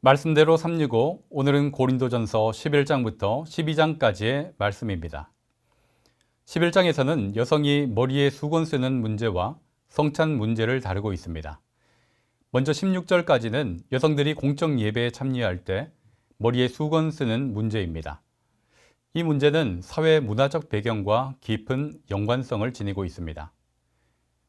말씀대로 365, 오늘은 고린도전서 11장부터 12장까지의 말씀입니다. 11장에서는 여성이 머리에 수건 쓰는 문제와 성찬 문제를 다루고 있습니다. 먼저 16절까지는 여성들이 공적 예배에 참여할 때 머리에 수건 쓰는 문제입니다. 이 문제는 사회 문화적 배경과 깊은 연관성을 지니고 있습니다.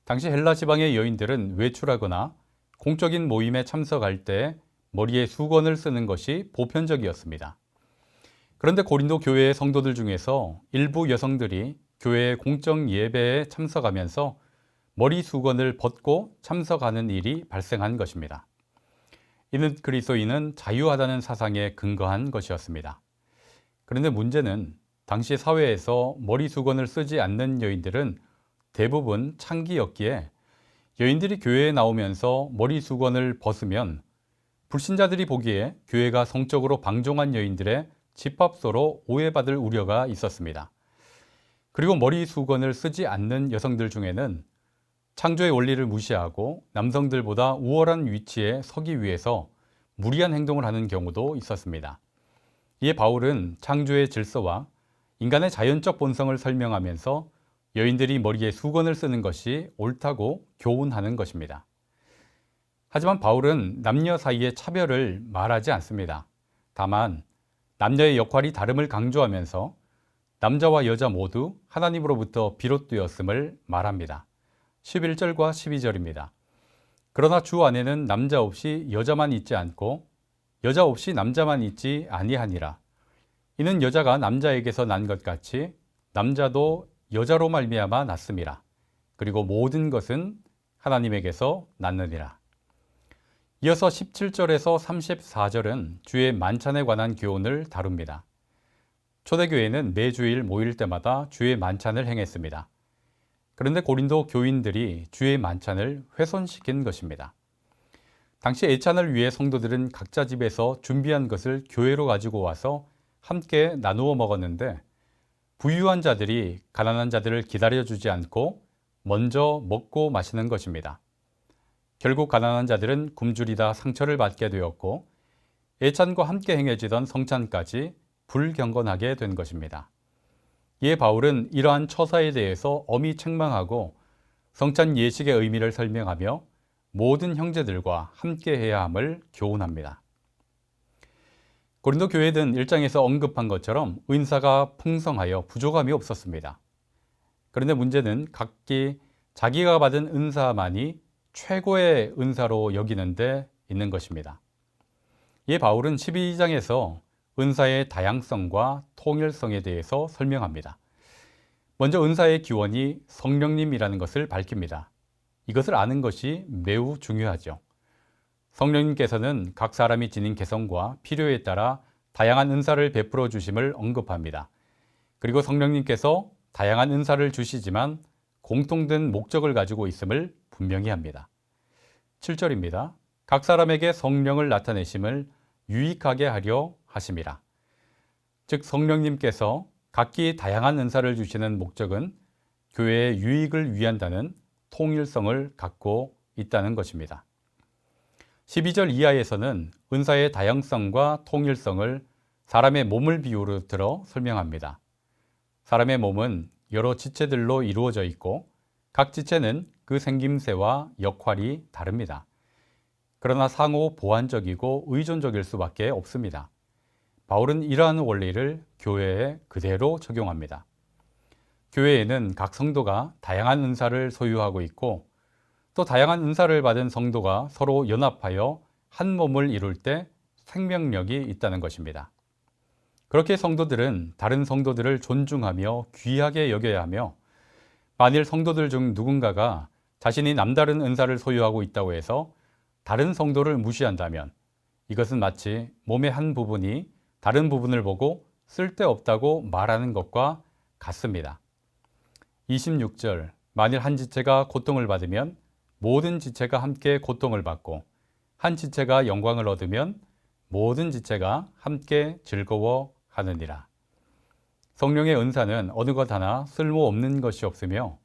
당시 헬라 지방의 여인들은 외출하거나 공적인 모임에 참석할 때 머리에 수건을 쓰는 것이 보편적이었습니다. 그런데 고린도 교회의 성도들 중에서 일부 여성들이 교회의 공적 예배에 참석하면서 머리 수건을 벗고 참석하는 일이 발생한 것입니다. 이는 그리스도인은 자유하다는 사상에 근거한 것이었습니다. 그런데 문제는 당시 사회에서 머리 수건을 쓰지 않는 여인들은 대부분 창기였기에 여인들이 교회에 나오면서 머리 수건을 벗으면 불신자들이 보기에 교회가 성적으로 방종한 여인들의 집합소로 오해받을 우려가 있었습니다. 그리고 머리 수건을 쓰지 않는 여성들 중에는 창조의 원리를 무시하고 남성들보다 우월한 위치에 서기 위해서 무리한 행동을 하는 경우도 있었습니다. 이에 바울은 창조의 질서와 인간의 자연적 본성을 설명하면서 여인들이 머리에 수건을 쓰는 것이 옳다고 교훈하는 것입니다. 하지만 바울은 남녀 사이의 차별을 말하지 않습니다. 다만 남녀의 역할이 다름을 강조하면서 남자와 여자 모두 하나님으로부터 비롯되었음을 말합니다. 11절과 12절입니다. 그러나 주 안에는 남자 없이 여자만 있지 않고 여자 없이 남자만 있지 아니하니라. 이는 여자가 남자에게서 난 것 같이 남자도 여자로 말미암아 났음이라. 그리고 모든 것은 하나님에게서 났느니라. 이어서 17절에서 34절은 주의 만찬에 관한 교훈을 다룹니다. 초대교회는 매주일 모일 때마다 주의 만찬을 행했습니다. 그런데 고린도 교인들이 주의 만찬을 훼손시킨 것입니다. 당시 예찬을 위해 성도들은 각자 집에서 준비한 것을 교회로 가지고 와서 함께 나누어 먹었는데 부유한 자들이 가난한 자들을 기다려주지 않고 먼저 먹고 마시는 것입니다. 결국 가난한 자들은 굶주리다 상처를 받게 되었고 예찬과 함께 행해지던 성찬까지 불경건하게 된 것입니다. 이에 바울은 이러한 처사에 대해서 엄히 책망하고 성찬 예식의 의미를 설명하며 모든 형제들과 함께 해야 함을 교훈합니다. 고린도 교회는 1장에서 언급한 것처럼 은사가 풍성하여 부족함이 없었습니다. 그런데 문제는 각기 자기가 받은 은사만이 최고의 은사로 여기는 데 있는 것입니다. 이에 바울은 12장에서 은사의 다양성과 통일성에 대해서 설명합니다. 먼저 은사의 기원이 성령님이라는 것을 밝힙니다. 이것을 아는 것이 매우 중요하죠. 성령님께서는 각 사람이 지닌 개성과 필요에 따라 다양한 은사를 베풀어 주심을 언급합니다. 그리고 성령님께서 다양한 은사를 주시지만 공통된 목적을 가지고 있음을 분명히 합니다. 7절입니다. 각 사람에게 성령을 나타내심을 유익하게 하려 하심이라. 즉 성령님께서 각기 다양한 은사를 주시는 목적은 교회의 유익을 위한다는 통일성을 갖고 있다는 것입니다. 12절 이하에서는 은사의 다양성과 통일성을 사람의 몸을 비유로 들어 설명합니다. 사람의 몸은 여러 지체들로 이루어져 있고 각 지체는 그 생김새와 역할이 다릅니다. 그러나 상호 보완적이고 의존적일 수밖에 없습니다. 바울은 이러한 원리를 교회에 그대로 적용합니다. 교회에는 각 성도가 다양한 은사를 소유하고 있고 또 다양한 은사를 받은 성도가 서로 연합하여 한 몸을 이룰 때 생명력이 있다는 것입니다. 그렇게 성도들은 다른 성도들을 존중하며 귀하게 여겨야 하며 만일 성도들 중 누군가가 자신이 남다른 은사를 소유하고 있다고 해서 다른 성도를 무시한다면 이것은 마치 몸의 한 부분이 다른 부분을 보고 쓸데없다고 말하는 것과 같습니다. 26절, 만일 한 지체가 고통을 받으면 모든 지체가 함께 고통을 받고 한 지체가 영광을 얻으면 모든 지체가 함께 즐거워하느니라. 성령의 은사는 어느 것 하나 쓸모없는 것이 없으며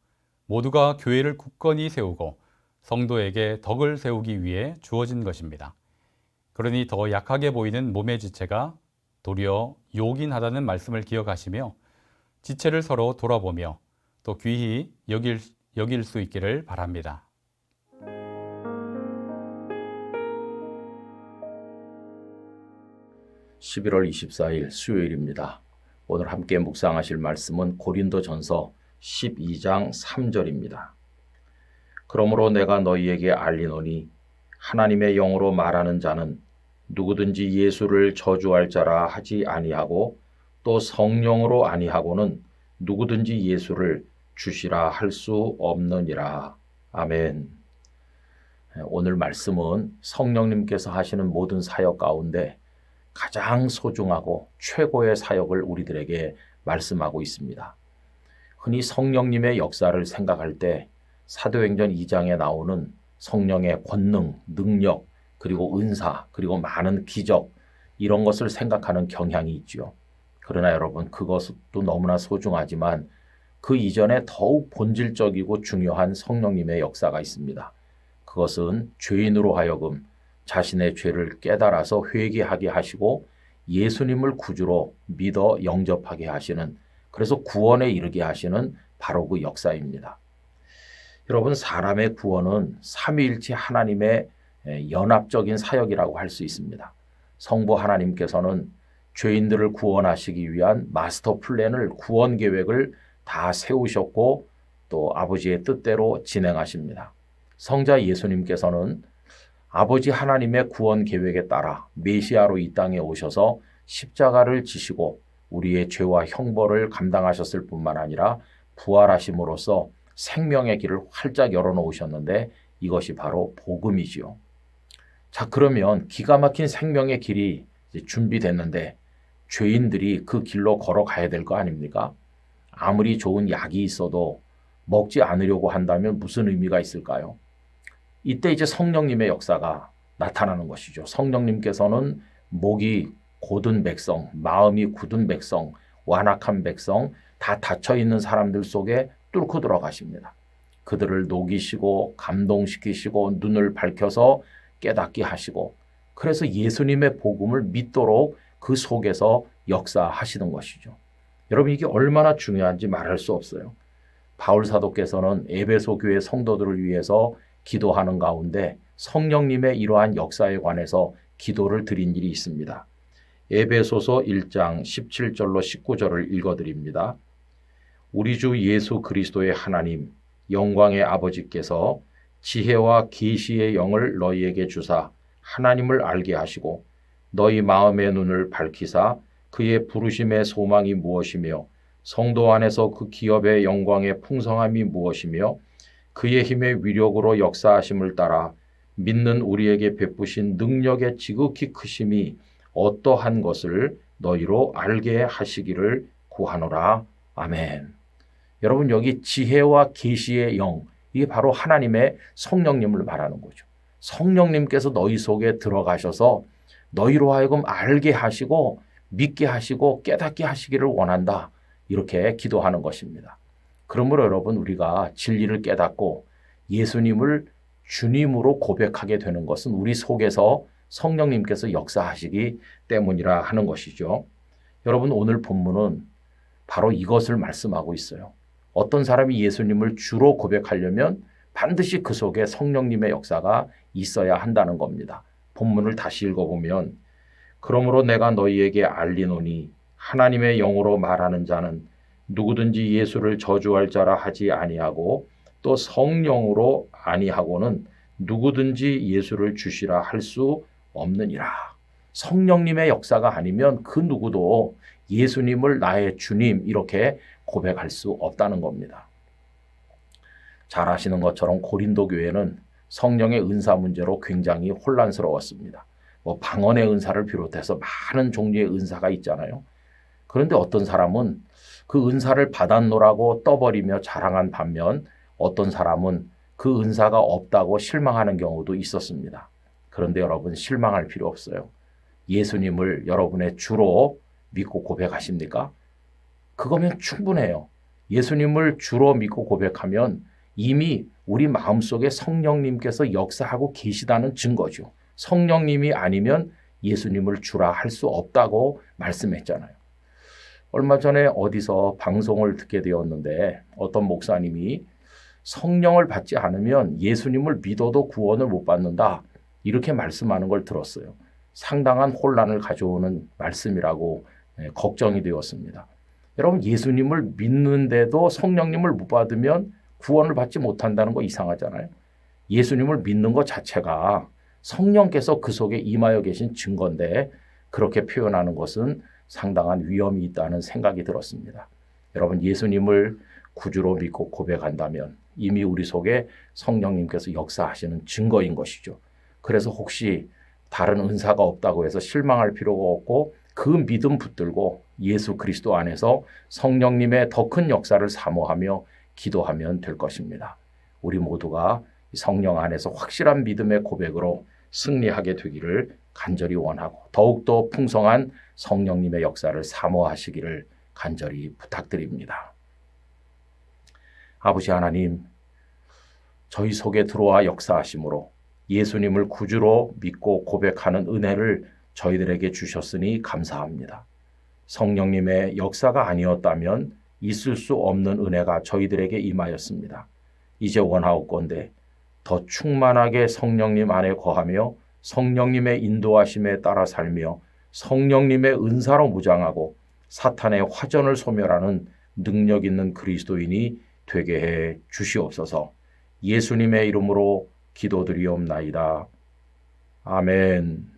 모두가 교회를 굳건히 세우고 성도에게 덕을 세우기 위해 주어진 것입니다. 그러니 더 약하게 보이는 몸의 지체가 도리어 요긴하다는 말씀을 기억하시며 지체를 서로 돌아보며 또 귀히 여길 수 있기를 바랍니다. (11월 24일) 수요일입니다. 오늘 함께 묵상하실 말씀은 고린도전서 12장 3절입니다. 그러므로 내가 너희에게 알리노니 하나님의 영으로 말하는 자는 누구든지 예수를 저주할 자라 하지 아니하고 또 성령으로 아니하고는 누구든지 예수를 주시라 할 수 없느니라. 아멘. 오늘 말씀은 성령님께서 하시는 모든 사역 가운데 가장 소중하고 최고의 사역을 우리들에게 말씀하고 있습니다. 흔히 성령님의 역사를 생각할 때 사도행전 2장에 나오는 성령의 권능, 능력, 그리고 은사, 그리고 많은 기적 이런 것을 생각하는 경향이 있죠. 그러나 여러분 그것도 너무나 소중하지만 그 이전에 더욱 본질적이고 중요한 성령님의 역사가 있습니다. 그것은 죄인으로 하여금 자신의 죄를 깨달아서 회개하게 하시고 예수님을 구주로 믿어 영접하게 하시는, 그래서 구원에 이르게 하시는 바로 그 역사입니다. 여러분 사람의 구원은 삼위일체 하나님의 연합적인 사역이라고 할 수 있습니다. 성부 하나님께서는 죄인들을 구원하시기 위한 마스터 플랜을, 구원 계획을 다 세우셨고 또 아버지의 뜻대로 진행하십니다. 성자 예수님께서는 아버지 하나님의 구원 계획에 따라 메시아로 이 땅에 오셔서 십자가를 지시고 우리의 죄와 형벌을 감당하셨을 뿐만 아니라 부활하심으로써 생명의 길을 활짝 열어놓으셨는데 이것이 바로 복음이지요. 자, 그러면 기가 막힌 생명의 길이 이제 준비됐는데 죄인들이 그 길로 걸어가야 될 거 아닙니까? 아무리 좋은 약이 있어도 먹지 않으려고 한다면 무슨 의미가 있을까요? 이때 이제 성령님의 역사가 나타나는 것이죠. 성령님께서는 목이 곧은 백성, 마음이 굳은 백성, 완악한 백성, 다 닫혀있는 사람들 속에 뚫고 들어가십니다. 그들을 녹이시고 감동시키시고 눈을 밝혀서 깨닫게 하시고, 그래서 예수님의 복음을 믿도록 그 속에서 역사하시는 것이죠. 여러분 이게 얼마나 중요한지 말할 수 없어요. 바울 사도께서는 에베소 교회 성도들을 위해서 기도하는 가운데 성령님의 이러한 역사에 관해서 기도를 드린 일이 있습니다. 에베소서 1장 17절로 19절을 읽어드립니다. 우리 주 예수 그리스도의 하나님 영광의 아버지께서 지혜와 계시의 영을 너희에게 주사 하나님을 알게 하시고 너희 마음의 눈을 밝히사 그의 부르심의 소망이 무엇이며 성도 안에서 그 기업의 영광의 풍성함이 무엇이며 그의 힘의 위력으로 역사하심을 따라 믿는 우리에게 베푸신 능력의 지극히 크심이 어떠한 것을 너희로 알게 하시기를 구하노라. 아멘. 여러분 여기 지혜와 계시의 영, 이게 바로 하나님의 성령님을 말하는 거죠. 성령님께서 너희 속에 들어가셔서 너희로 하여금 알게 하시고 믿게 하시고 깨닫게 하시기를 원한다. 이렇게 기도하는 것입니다. 그러므로 여러분 우리가 진리를 깨닫고 예수님을 주님으로 고백하게 되는 것은 우리 속에서 성령님께서 역사하시기 때문이라 하는 것이죠. 여러분 오늘 본문은 바로 이것을 말씀하고 있어요. 어떤 사람이 예수님을 주로 고백하려면 반드시 그 속에 성령님의 역사가 있어야 한다는 겁니다. 본문을 다시 읽어보면 그러므로 내가 너희에게 알리노니 하나님의 영으로 말하는 자는 누구든지 예수를 저주할 자라 하지 아니하고 또 성령으로 아니하고는 누구든지 예수를 주시라 할 수 없느니라. 성령님의 역사가 아니면 그 누구도 예수님을 나의 주님 이렇게 고백할 수 없다는 겁니다. 잘 아시는 것처럼 고린도 교회는 성령의 은사 문제로 굉장히 혼란스러웠습니다. 방언의 은사를 비롯해서 많은 종류의 은사가 있잖아요. 그런데 어떤 사람은 그 은사를 받았노라고 떠버리며 자랑한 반면 어떤 사람은 그 은사가 없다고 실망하는 경우도 있었습니다. 그런데 여러분 실망할 필요 없어요. 예수님을 여러분의 주로 믿고 고백하십니까? 그거면 충분해요. 예수님을 주로 믿고 고백하면 이미 우리 마음속에 성령님께서 역사하고 계시다는 증거죠. 성령님이 아니면 예수님을 주라 할 수 없다고 말씀했잖아요. 얼마 전에 어디서 방송을 듣게 되었는데 어떤 목사님이 성령을 받지 않으면 예수님을 믿어도 구원을 못 받는다, 이렇게 말씀하는 걸 들었어요. 상당한 혼란을 가져오는 말씀이라고 걱정이 되었습니다. 여러분, 예수님을 믿는데도 성령님을 못 받으면 구원을 받지 못한다는 거 이상하잖아요. 예수님을 믿는 것 자체가 성령께서 그 속에 임하여 계신 증거인데 그렇게 표현하는 것은 상당한 위험이 있다는 생각이 들었습니다. 여러분, 예수님을 구주로 믿고 고백한다면 이미 우리 속에 성령님께서 역사하시는 증거인 것이죠. 그래서 혹시 다른 은사가 없다고 해서 실망할 필요가 없고 그 믿음 붙들고 예수 그리스도 안에서 성령님의 더 큰 역사를 사모하며 기도하면 될 것입니다. 우리 모두가 성령 안에서 확실한 믿음의 고백으로 승리하게 되기를 간절히 원하고 더욱더 풍성한 성령님의 역사를 사모하시기를 간절히 부탁드립니다. 아버지 하나님, 저희 속에 들어와 역사하심으로 예수님을 구주로 믿고 고백하는 은혜를 저희들에게 주셨으니 감사합니다. 성령님의 역사가 아니었다면 있을 수 없는 은혜가 저희들에게 임하였습니다. 이제 원하옵건대 더 충만하게 성령님 안에 거하며 성령님의 인도하심에 따라 살며 성령님의 은사로 무장하고 사탄의 화전을 소멸하는 능력 있는 그리스도인이 되게 해 주시옵소서. 예수님의 이름으로 기도드리옵나이다. 아멘.